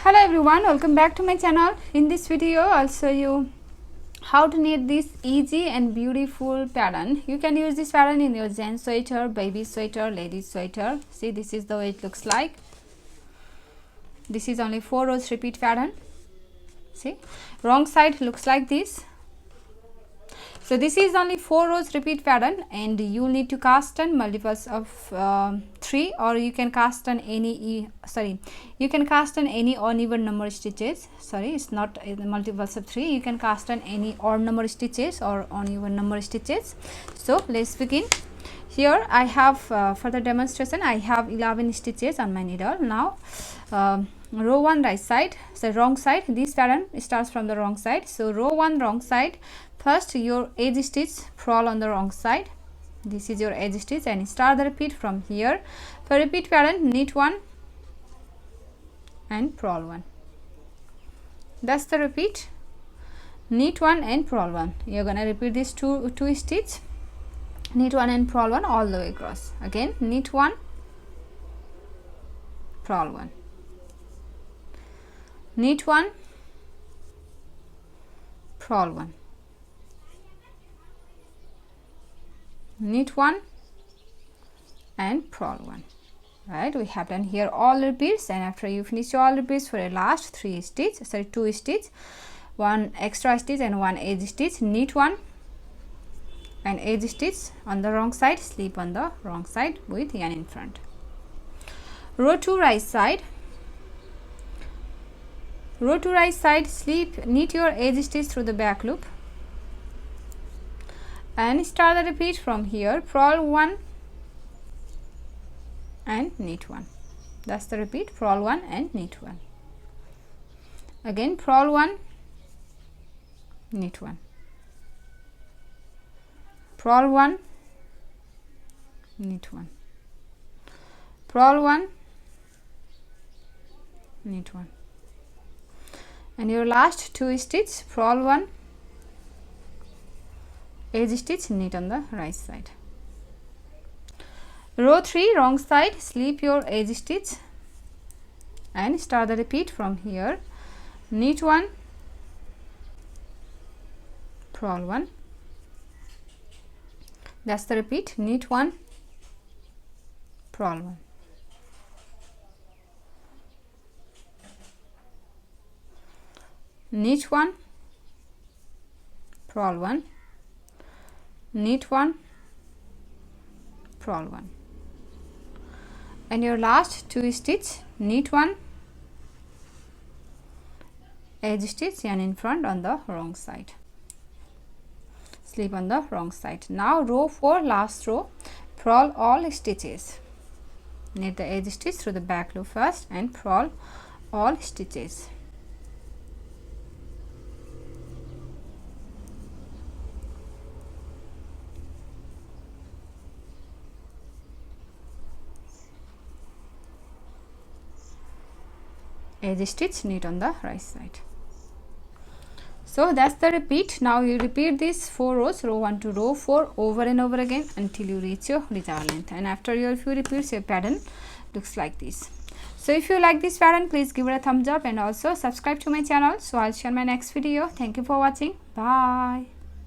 Hello everyone, welcome back to my channel. In this video I'll show you how to knit this easy and beautiful pattern. You can use this pattern in your gents sweater, baby sweater, ladies sweater. See, this is the way it looks like. This is only 4 rows repeat pattern. See, wrong side looks like this. So this is only 4 rows repeat pattern, and you need to cast on multiples of 3, or you can cast on any you can cast on any uneven number stitches. Sorry, it's not multiples of 3. You can cast on any odd number stitches or uneven number stitches. So let's begin. Here I have for the demonstration I have 11 stitches on my needle. Now row 1 right side, so wrong side. This pattern starts from the wrong side. So row 1 wrong side, first your edge stitch purl on the wrong side. This is your edge stitch, and start the repeat from here. For repeat pattern, knit 1 and purl 1. That's the repeat. Knit 1 and purl 1. You're gonna repeat this two stitch, knit 1 and purl 1 all the way across. Again, knit 1, purl 1, knit 1, purl 1, knit 1 and purl 1. Right, we have done here all repeats, and after you finish all repeats, for a last 2 stitch, 1 extra stitch and 1 edge stitch, knit 1 and edge stitch on the wrong side, slip on the wrong side with yarn in front. Row 2 right side, slip, knit your edge stitch through the back loop and start the repeat from here. Purl 1 and knit 1. That's the repeat. Purl 1 and knit 1. Again, purl 1, knit 1, purl 1, knit 1, purl 1, knit 1, and your last 2 stitch, purl 1, edge stitch, knit on the right side. Row 3 wrong side, slip your edge stitch and start the repeat from here. Knit 1, purl 1. That's the repeat. Knit 1, purl 1, knit 1, purl 1, knit 1, purl 1, and your last 2 stitch, knit 1, edge stitch, yarn in front on the wrong side, slip on the wrong side. Now row 4 last row, purl all stitches, knit the edge stitch through the back loop first and purl all stitches. Edge stitch, knit on the right side. So that's the repeat. Now you repeat this 4 rows, row 1 to row 4, over and over again until you reach your desired length, and after your few repeats your pattern looks like this. So if you like this pattern, please give it a thumbs up and also subscribe to my channel. So I'll share my next video. Thank you for watching. Bye.